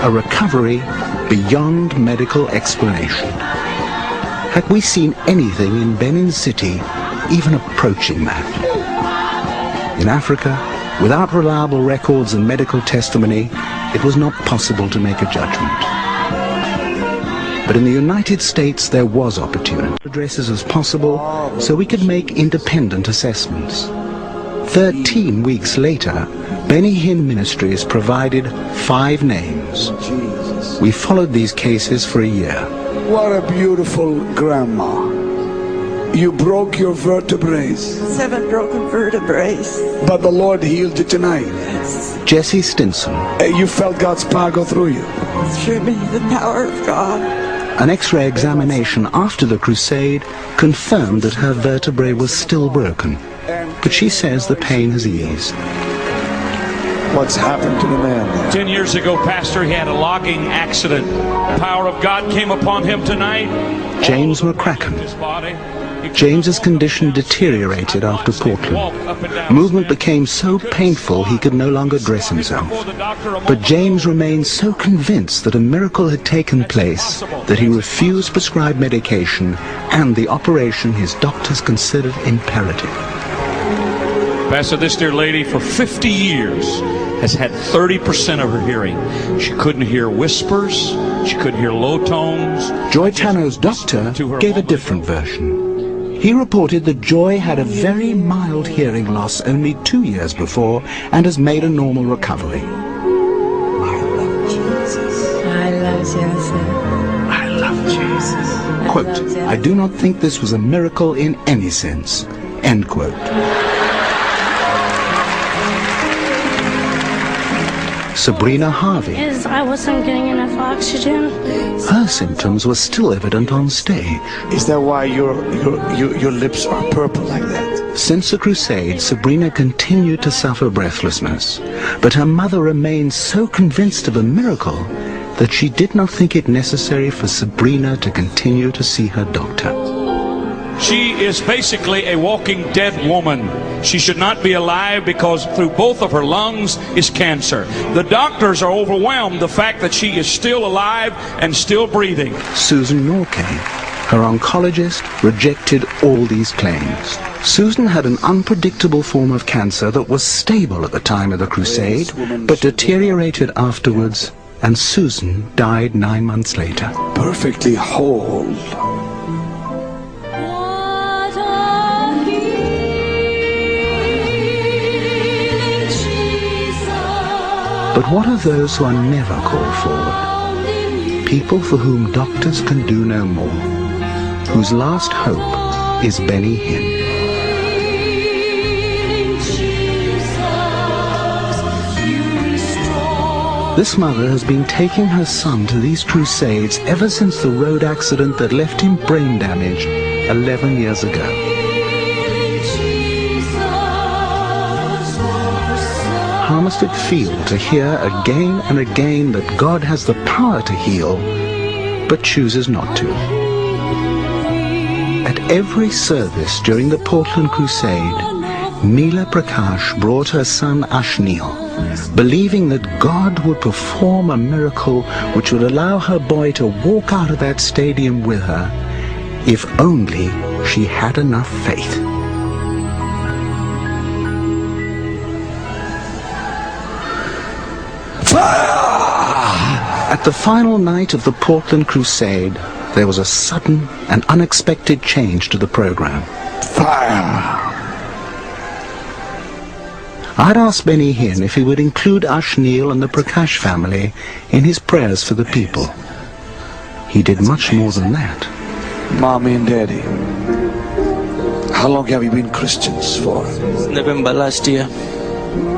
a recovery beyond medical explanation. Had we seen anything in Benin City even approaching that? In Africa, without reliable records and medical testimony, it was not possible to make a judgment. But in the United States, there was opportunity. Addresses as possible, so we could make independent assessments. 13 weeks later, Benny Hinn Ministries provided 5 names. We followed these cases for a year. What a beautiful grandma. You broke your vertebrae. 7 broken vertebrae. But the Lord healed you tonight. Jesse Stinson. You felt God's power go through you. Through me, the power of God. An X-ray examination after the crusade confirmed that her vertebrae was still broken, but she says the pain has eased. What's happened to the man? 10 years ago, Pastor, he had a logging accident. The power of God came upon him tonight. James McCracken. James's condition deteriorated after Portland. Movement became so painful he could no longer dress himself. But James remained so convinced that a miracle had taken place that he refused prescribed medication and the operation his doctors considered imperative. Pastor, this dear lady for 50 years has had 30% of her hearing. She couldn't hear whispers. She couldn't hear low tones. Joy Tanno's doctor gave a different version. He reported that Joy had a very mild hearing loss only 2 years before and has made a normal recovery. I love Jesus. I love Jesus. I love Jesus. Quote, I do not think this was a miracle in any sense. End quote. Sabrina Harvey. I wasn't getting enough oxygen. Her symptoms were still evident on stage. Is that why your lips are purple like that? Since the crusade, Sabrina continued to suffer breathlessness, but her mother remained so convinced of a miracle that she did not think it necessary for Sabrina to continue to see her doctor. She is basically a walking dead woman. She should not be alive because through both of her lungs is cancer. The doctors are overwhelmed the fact that she is still alive and still breathing. Susan Norquay, her oncologist, rejected all these claims. Susan had an unpredictable form of cancer that was stable at the time of the crusade, but deteriorated afterwards, and Susan died 9 months later. Perfectly whole. But what of those who are never called forward? People for whom doctors can do no more, whose last hope is Benny Hinn. This mother has been taking her son to these crusades ever since the road accident that left him brain damaged 11 years ago. How must it feel to hear again and again that God has the power to heal, but chooses not to? At every service during the Portland Crusade, Neela Prakash brought her son Ashneel, believing that God would perform a miracle which would allow her boy to walk out of that stadium with her, if only she had enough faith. At the final night of the Portland Crusade, there was a sudden and unexpected change to the program. Fire! I'd asked Benny Hinn if he would include Ashneel and the Prakash family in his prayers for the people. He did much more than that. Mommy and Daddy, how long have you been Christians for? November last year.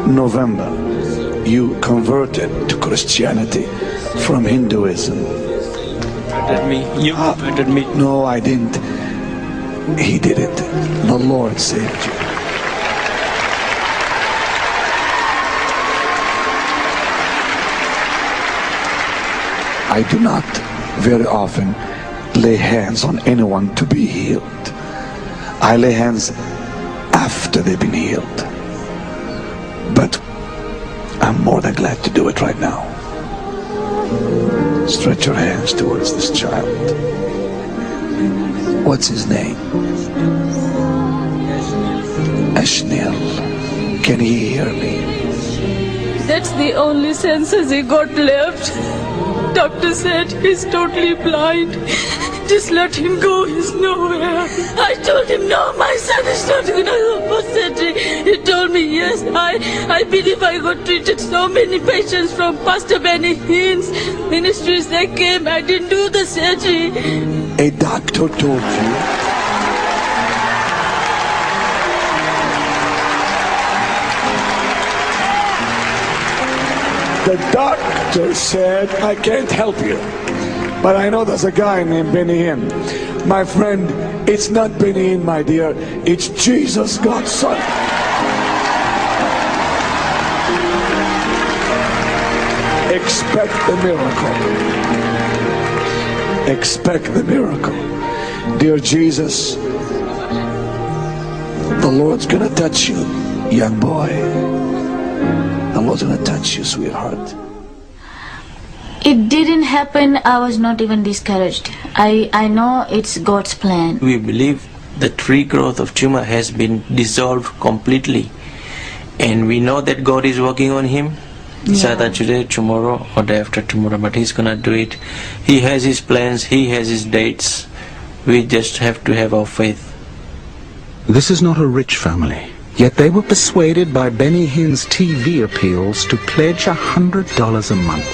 November. You converted to Christianity from Hinduism. Converted me. You converted me. No, I didn't. He did it. The Lord saved you. I do not very often lay hands on anyone to be healed. I lay hands after they've been healed. But I'm more than glad to do it right now. Stretch your hands towards this child. What's his name? Ashnil. Can he hear me? That's the only senses he got left. Doctor said he's totally blind. Just let him go, he's nowhere. I told him, no, my son is not going to go for surgery. He told me, yes, I believe I got treated so many patients from Pastor Benny Hinn's ministries. They came, I didn't do the surgery. A doctor told you the doctor said, I can't help you. But I know there's a guy named Benny Hinn. My friend, it's not Benny Hinn, my dear. It's Jesus, God's Son. Expect the miracle. Expect the miracle. Dear Jesus, the Lord's gonna touch you, young boy. The Lord's gonna touch you, sweetheart. It didn't happen. I was not even discouraged. I know it's God's plan. We believe the tree growth of tumor has been dissolved completely. And we know that God is working on him. It's either today, tomorrow, or day after tomorrow, but he's gonna do it. He has his plans, he has his dates. We just have to have our faith. This is not a rich family, yet they were persuaded by Benny Hinn's TV appeals to pledge $100 a month.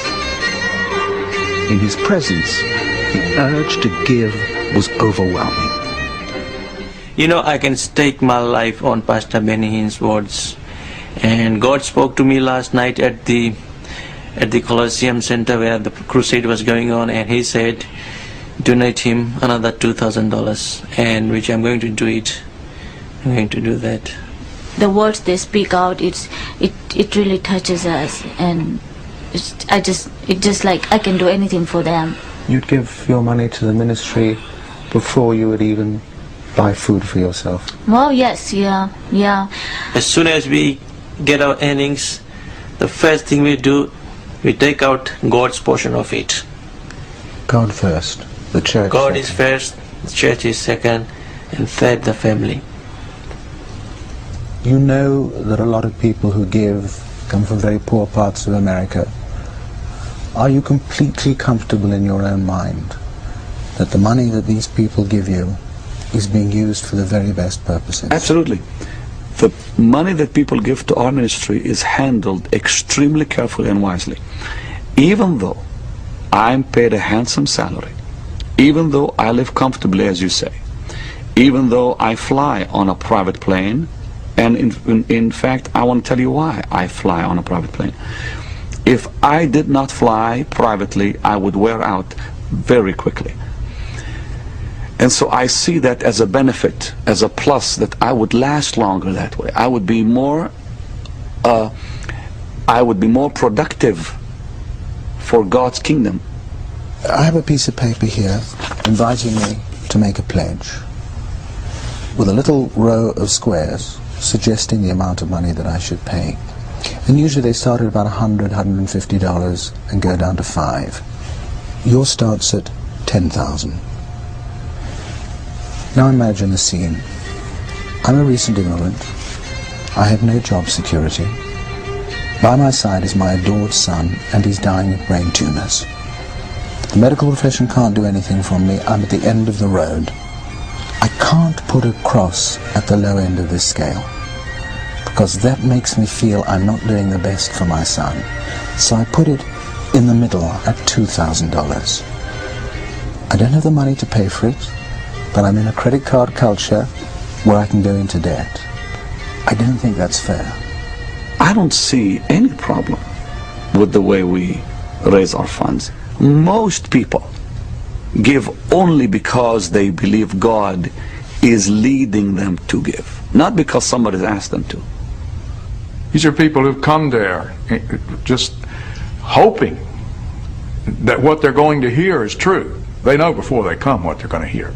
In his presence, the urge to give was overwhelming. You know, I can stake my life on Pastor Benny Hinn's words. And God spoke to me last night at the Colosseum Center where the crusade was going on, and he said, donate him another $2,000, and which I'm going to do it. I'm going to do that. The words they speak out, it really touches us, and it's just like I can do anything for them. You'd give your money to the ministry before you would even buy food for yourself? Well, yes, yeah. As soon as we get our earnings, the first thing we do, we take out God's portion of it. God first, the church God second. is first, the church is second, and third, the family. You know that a lot of people who give come from very poor parts of America. Are you completely comfortable in your own mind that the money that these people give you is being used for the very best purposes? Absolutely. The money that people give to our ministry is handled extremely carefully and wisely. Even though I'm paid a handsome salary, even though I live comfortably, as you say, even though I fly on a private plane, and in fact, I want to tell you why I fly on a private plane. If I did not fly privately, I would wear out very quickly. And so I see that as a benefit, as a plus, that I would last longer that way. I would be more productive for God's kingdom. I have a piece of paper here inviting me to make a pledge with a little row of squares suggesting the amount of money that I should pay. And usually they start at about $100, $150 and go down to $5. Yours starts at $10,000. Now imagine the scene. I'm a recent immigrant. I have no job security. By my side is my adored son, and he's dying of brain tumors. The medical profession can't do anything for me. I'm at the end of the road. I can't put a cross at the low end of this scale, because that makes me feel I'm not doing the best for my son. So I put it in the middle at $2,000. I don't have the money to pay for it, but I'm in a credit card culture where I can go into debt. I don't think that's fair. I don't see any problem with the way we raise our funds. Most people give only because they believe God is leading them to give, not because somebody's asked them to. These are people who've come there just hoping that what they're going to hear is true. They know before they come what they're going to hear.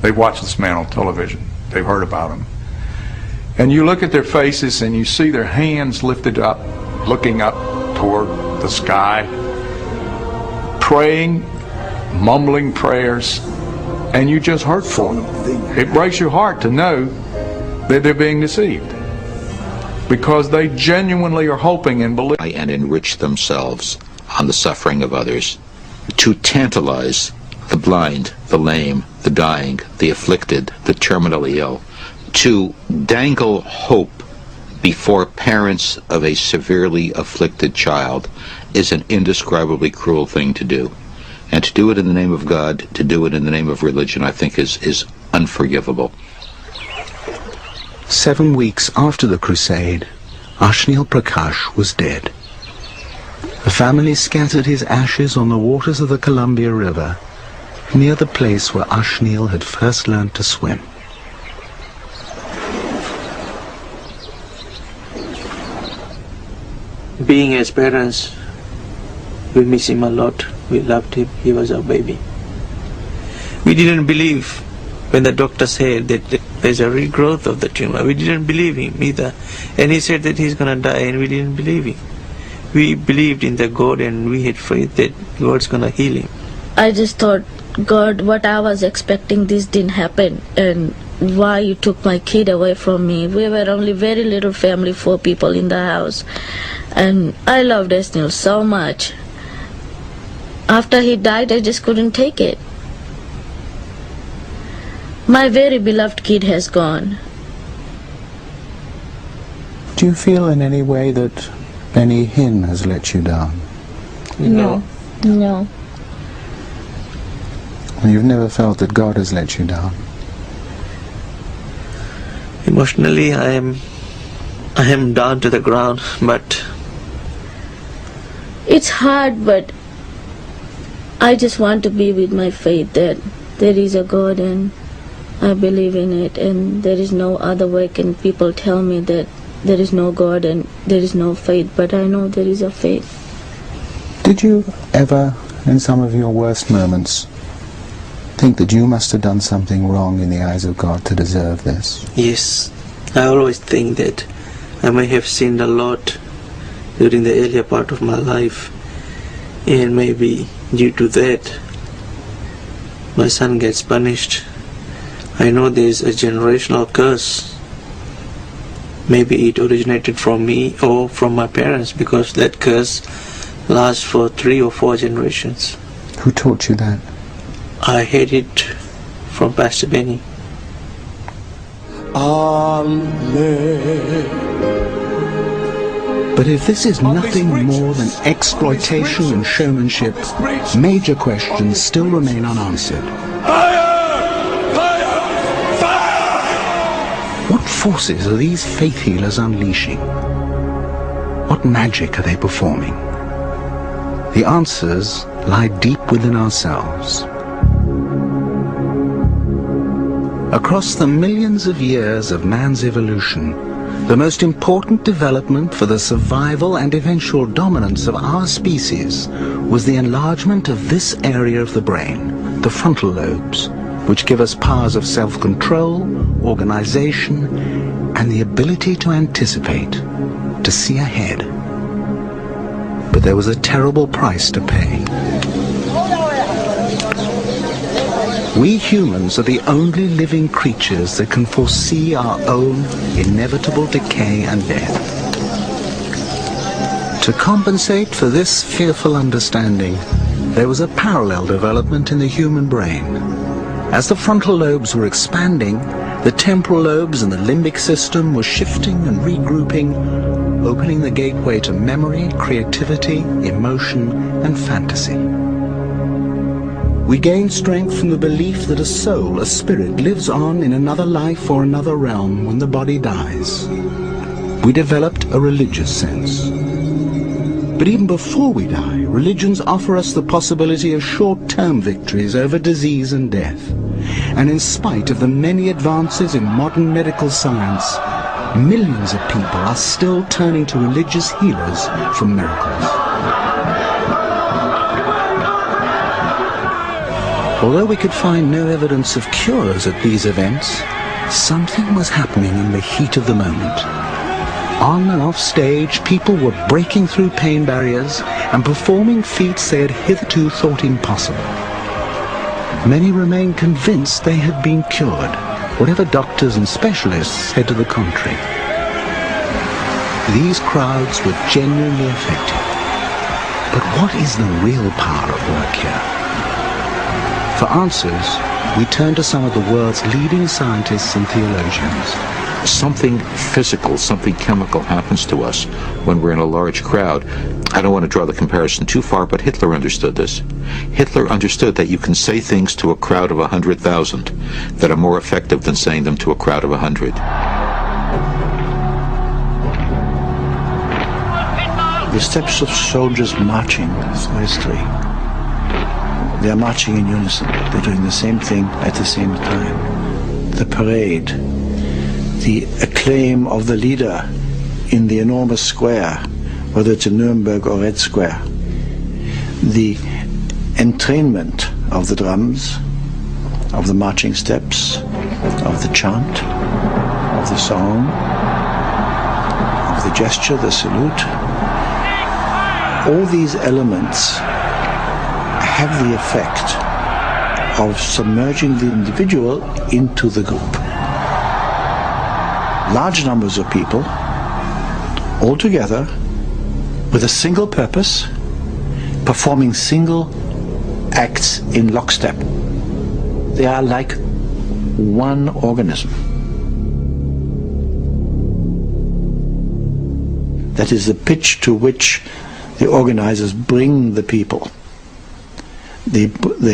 They've watched this man on television. They've heard about him. And you look at their faces and you see their hands lifted up, looking up toward the sky. praying, mumbling prayers, and you just hurt for them. It breaks your heart to know that they're being deceived, because they genuinely are hoping and believing. And enrich themselves on the suffering of others, to tantalize the blind, the lame, the dying, the afflicted, the terminally ill, to dangle hope before parents of a severely afflicted child is an indescribably cruel thing to do. And to do it in the name of God, to do it in the name of religion, I think is unforgivable. 7 weeks after the crusade, Ashnil Prakash was dead. The family scattered his ashes on the waters of the Columbia River, near the place where Ashnil had first learned to swim. Being as parents, we miss him a lot. We loved him. He was our baby. We didn't believe when the doctor said that there's a regrowth of the tumor. We didn't believe him either. And he said that he's going to die, and we didn't believe him. We believed in the God, and we had faith that God's going to heal him. I just thought, God, what I was expecting, this didn't happen, and why you took my kid away from me. We were only very little family, 4 people in the house, and I loved Ashnil so much. After he died, I just couldn't take it. My very beloved kid has gone. Do you feel in any way that Benny Hinn has let you down? No. No. You've never felt that God has let you down? Emotionally, I am down to the ground, but It's hard, but I just want to be with my faith that there is a God and I believe in it, and there is no other way. Can people tell me that there is no God and there is no faith, but I know there is a faith. Did you ever, in some of your worst moments, think that you must have done something wrong in the eyes of God to deserve this? yes, I always think that I may have sinned a lot during the earlier part of my life, and maybe due to that my son gets punished. I know there is a generational curse. Maybe it originated from me or from my parents, because that curse lasts for 3 or 4 generations. Who taught you that? I heard it from Pastor Benny. But if this is nothing more than exploitation and showmanship, major questions still remain unanswered. What forces are these faith healers unleashing? What magic are they performing? The answers lie deep within ourselves. Across the millions of years of man's evolution, the most important development for the survival and eventual dominance of our species was the enlargement of this area of the brain, the frontal lobes, which give us powers of self-control, organization, and the ability to anticipate, to see ahead. But there was a terrible price to pay. We humans are the only living creatures that can foresee our own inevitable decay and death. To compensate for this fearful understanding, there was a parallel development in the human brain. As the frontal lobes were expanding, the temporal lobes and the limbic system were shifting and regrouping, opening the gateway to memory, creativity, emotion, and fantasy. We gain strength from the belief that a soul, a spirit, lives on in another life or another realm when the body dies. We developed a religious sense. But even before we die, religions offer us the possibility of short-term victories over disease and death. And in spite of the many advances in modern medical science, millions of people are still turning to religious healers for miracles. Although we could find no evidence of cures at these events, something was happening in the heat of the moment. On and off stage, people were breaking through pain barriers and performing feats they had hitherto thought impossible. Many remained convinced they had been cured, whatever doctors and specialists said to the contrary. These crowds were genuinely affected. But what is the real power at work here? For answers, we turn to some of the world's leading scientists and theologians. Something physical, something chemical happens to us when we're in a large crowd. I don't want to draw the comparison too far, but Hitler understood this. Hitler understood that you can say things to a crowd of 100,000 that are more effective than saying them to a crowd of 100. The steps of soldiers marching through history. They are marching in unison. They're doing the same thing at the same time. The parade, the acclaim of the leader in the enormous square, whether it's in Nuremberg or Red Square. The entrainment of the drums, of the marching steps, of the chant, of the song, of the gesture, the salute. All these elements have the effect of submerging the individual into the group. Large numbers of people, all together, with a single purpose, performing single acts in lockstep. They are like one organism. That is the pitch to which the organizers bring the people. They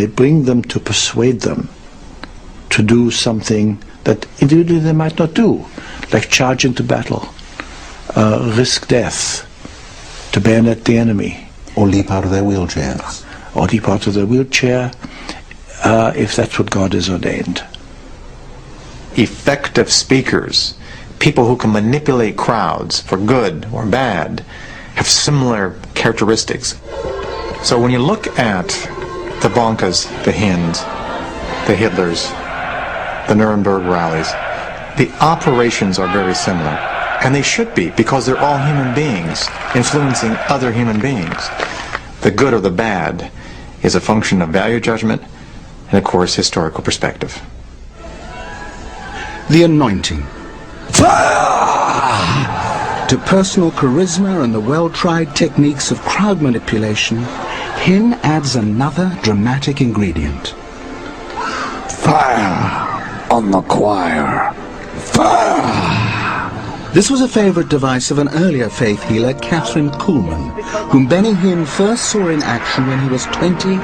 bring them to persuade them to do something that individually they might not do, like charge into battle, risk death, to bayonet the enemy. Or leap out of their wheelchairs. Or leap out of their wheelchair, if that's what God has ordained. Effective speakers, people who can manipulate crowds for good or bad, have similar characteristics. So when you look at the Bonnkes, the Hinns, the Hitlers, the Nuremberg rallies, the operations are very similar. And they should be, because they're all human beings influencing other human beings. The good or the bad is a function of value judgment and, of course, historical perspective. The anointing. To personal charisma and the well-tried techniques of crowd manipulation, Hinn adds another dramatic ingredient. Fire on the choir. Fire! This was a favorite device of an earlier faith healer, Catherine Kuhlman, whom Benny Hinn first saw in action when he was 20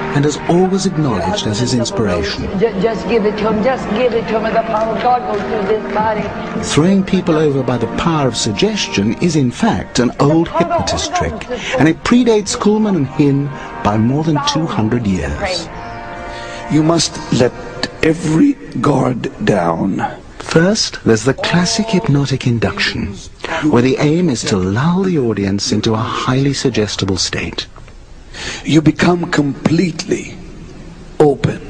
and has always acknowledged as his inspiration. Just give it to him, just give it to him, and the power of God goes through this body. Throwing people over by the power of suggestion is in fact an old hypnotist trick, and it predates Kuhlman and Hinn by more than 200 years. You must let every guard down. First, there's the classic hypnotic induction, where the aim is to lull the audience into a highly suggestible state. You become completely open.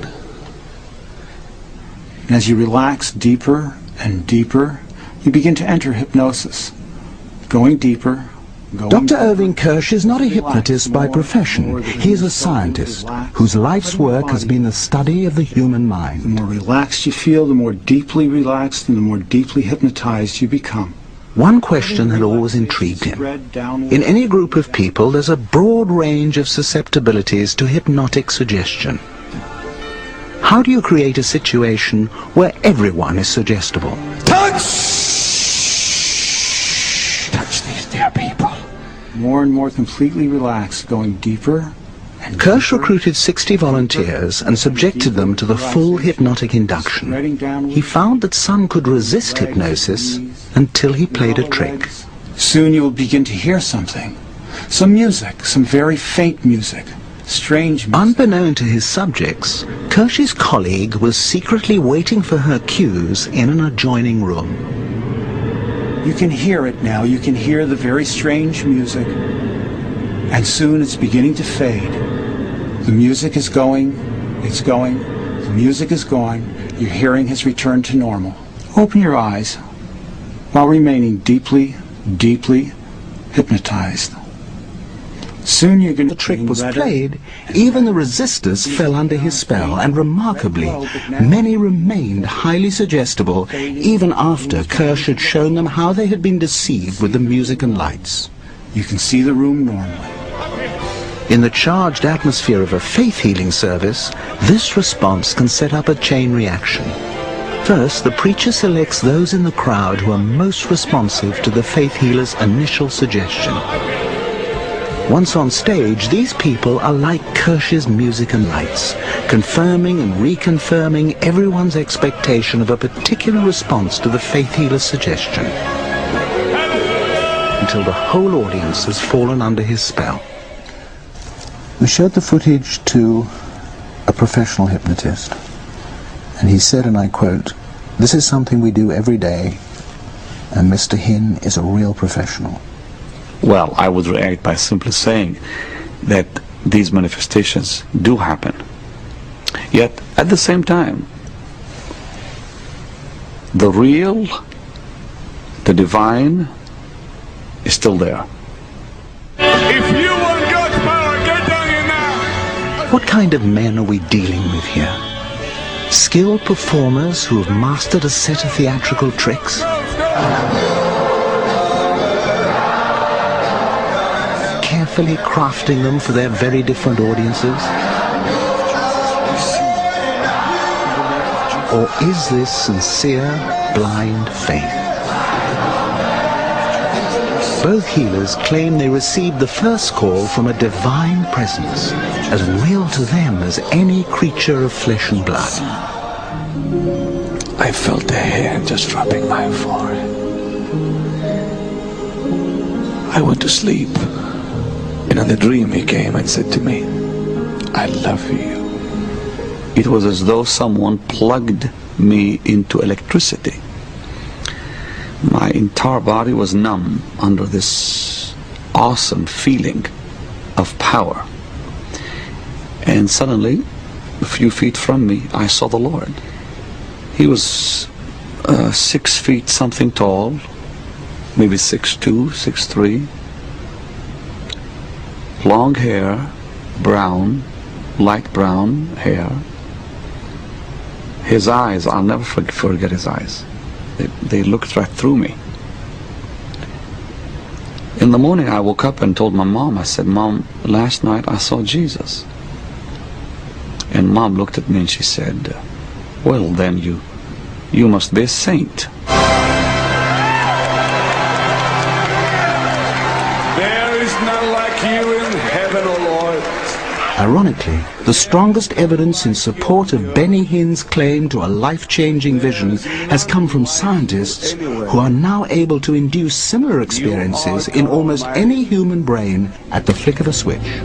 And as you relax deeper and deeper, you begin to enter hypnosis, going deeper. Dr. Irving Kirsch is not a hypnotist by profession. He is a scientist whose life's work has been the study of the human mind. The more relaxed you feel, the more deeply relaxed and the more deeply hypnotized you become. One question had always intrigued him. In any group of people, there's a broad range of susceptibilities to hypnotic suggestion. How do you create a situation where everyone is suggestible? Touch these dear people. More and more completely relaxed, going deeper. Kirsch recruited 60 volunteers and subjected them to the full hypnotic induction. He found that some could resist hypnosis until he played a trick. Soon you will begin to hear something. Some music, some very faint music. Strange music. Unbeknown to his subjects, Kirsch's colleague was secretly waiting for her cues in an adjoining room. You can hear it now. You can hear the very strange music. And soon it's beginning to fade. The music is going, it's going, the music is gone, your hearing has returned to normal. Open your eyes while remaining deeply, deeply hypnotized. Soon you're going to... The trick was played, even the resistors fell under his spell, and remarkably, many remained highly suggestible even after Kirsch had shown them how they had been deceived with the music and lights. You can see the room normally. In the charged atmosphere of a faith healing service, this response can set up a chain reaction. First, the preacher selects those in the crowd who are most responsive to the faith healer's initial suggestion. Once on stage, these people are like Kirsch's music and lights, confirming and reconfirming everyone's expectation of a particular response to the faith healer's suggestion, until the whole audience has fallen under his spell. We showed the footage to a professional hypnotist, and he said, and I quote, "This is something we do every day, and Mr. Hinn is a real professional." Well, I would react by simply saying that these manifestations do happen. Yet, at the same time, the real, the divine, is still there. If you want God's power, get down here now. What kind of men are we dealing with here? Skilled performers who have mastered a set of theatrical tricks? Carefully crafting them for their very different audiences? Or is this sincere, blind faith? Both healers claim they received the first call from a divine presence, as real to them as any creature of flesh and blood. I felt the hair just dropping my forehead. I went to sleep. And in the dream he came and said to me, "I love you." It was as though someone plugged me into electricity. My entire body was numb under this awesome feeling of power. And suddenly, a few feet from me, I saw the Lord. He was 6 feet something tall, maybe 6'2", 6'3". Long hair, brown, light brown hair. His eyes, I'll never forget his eyes. They looked right through me. In the morning I woke up and told my mom, I said, "Mom, last night I saw Jesus." And Mom looked at me and she said, "Well then you must be a saint." Ironically, the strongest evidence in support of Benny Hinn's claim to a life-changing vision has come from scientists who are now able to induce similar experiences in almost any human brain at the flick of a switch.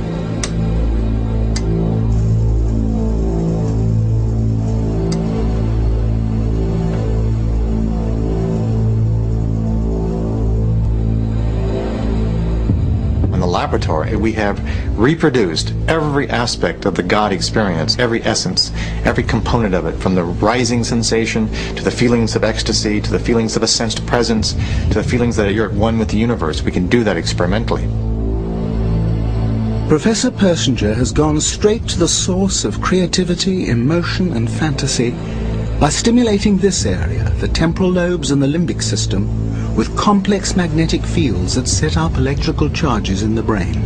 Laboratory, we have reproduced every aspect of the God experience, every essence, every component of it, from the rising sensation to the feelings of ecstasy, to the feelings of a sensed presence, to the feelings that you're at one with the universe. We can do that experimentally. Professor Persinger has gone straight to the source of creativity, emotion and fantasy by stimulating this area, the temporal lobes and the limbic system, with complex magnetic fields that set up electrical charges in the brain.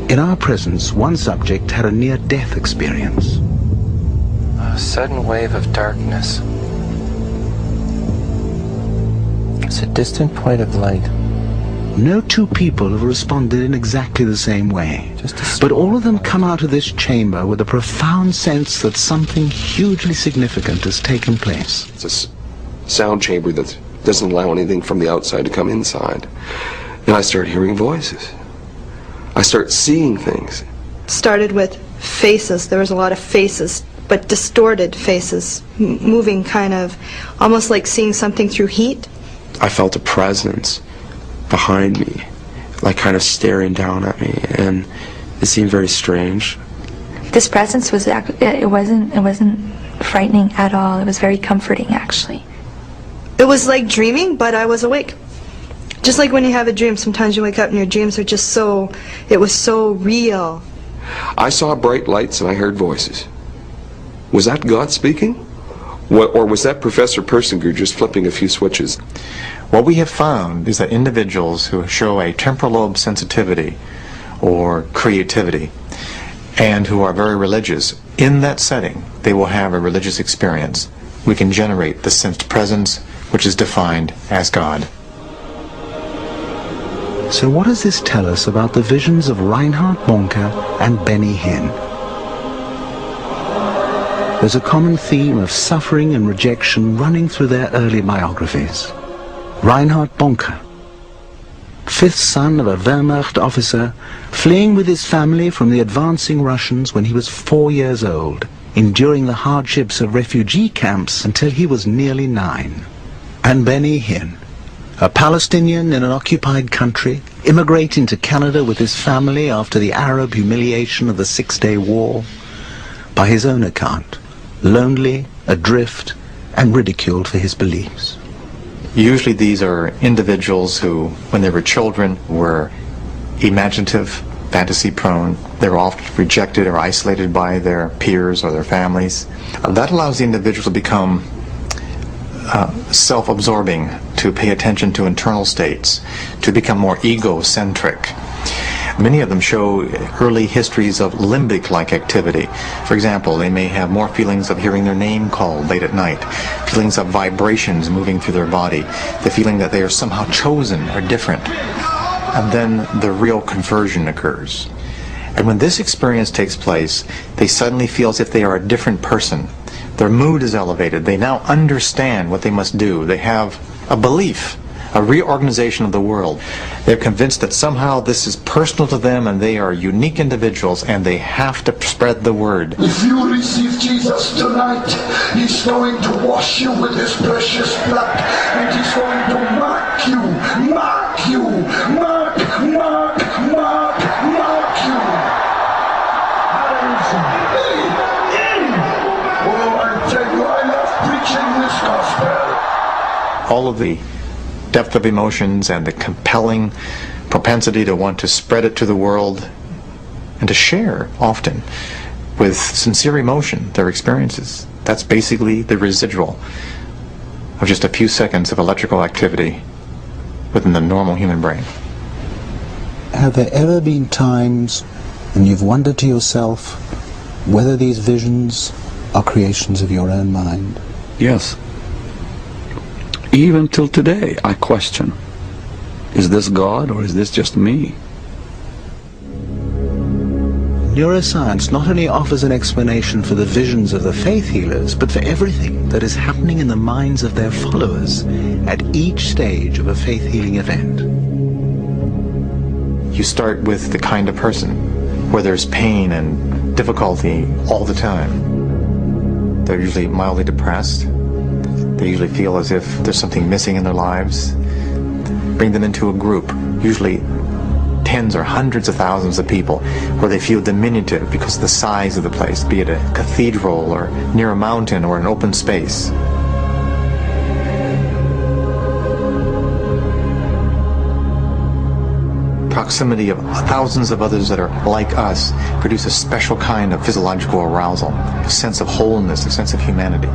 In our presence, one subject had a near-death experience. A sudden wave of darkness. It's a distant point of light. No two people have responded in exactly the same way, but all of them come out of this chamber with a profound sense that something hugely significant has taken place. It's a sound chamber that doesn't allow anything from the outside to come inside. And I start hearing voices. I start seeing things. Started with faces. There was a lot of faces, but distorted faces, moving kind of almost like seeing something through heat. I felt a presence behind me, like kind of staring down at me, and it seemed very strange. This presence was it wasn't frightening at all. It was very comforting, actually. It was like dreaming, but I was awake. Just like when you have a dream, sometimes you wake up and your dreams are just so, it was so real. I saw bright lights and I heard voices. Was that God speaking? Or was that Professor Persinger just flipping a few switches? What we have found is that individuals who show a temporal lobe sensitivity or creativity and who are very religious, in that setting, they will have a religious experience. We can generate the sensed presence, which is defined as God. So what does this tell us about the visions of Reinhard Bonnke and Benny Hinn? There's a common theme of suffering and rejection running through their early biographies. Reinhard Bonnke, fifth son of a Wehrmacht officer, fleeing with his family from the advancing Russians when he was 4 years old, enduring the hardships of refugee camps until he was nearly 9. And Benny Hinn, a Palestinian in an occupied country, immigrating to Canada with his family after the Arab humiliation of the Six-Day War, by his own account, lonely, adrift, and ridiculed for his beliefs. Usually these are individuals who, when they were children, were imaginative, fantasy-prone. They were often rejected or isolated by their peers or their families. That allows the individual to become self-absorbing, to pay attention to internal states, to become more egocentric. Many of them show early histories of limbic-like activity. For example, they may have more feelings of hearing their name called late at night, feelings of vibrations moving through their body, the feeling that they are somehow chosen or different. And then the real conversion occurs. And when this experience takes place, they suddenly feel as if they are a different person. Their mood is elevated. They now understand what they must do. They have a belief, a reorganization of the world. They're convinced that somehow this is personal to them and they are unique individuals and they have to spread the word. If you receive Jesus tonight, He's going to wash you with His precious blood and He's going to mark you, mark you, mark, mark, mark, mark you. Oh, I tell you, I love preaching this gospel. All of the depth of emotions and the compelling propensity to want to spread it to the world and to share often with sincere emotion their experiences. That's basically the residual of just a few seconds of electrical activity within the normal human brain. Have there ever been times when you've wondered to yourself whether these visions are creations of your own mind? Yes. Even till today, I question, is this God or is this just me? Neuroscience not only offers an explanation for the visions of the faith healers, but for everything that is happening in the minds of their followers at each stage of a faith healing event. You start with the kind of person where there's pain and difficulty all the time. They're usually mildly depressed. They usually feel as if there's something missing in their lives. Bring them into a group, usually tens or hundreds of thousands of people, where they feel diminutive because of the size of the place, be it a cathedral or near a mountain or an open space. Proximity of thousands of others that are like us produce a special kind of physiological arousal, a sense of wholeness, a sense of humanity.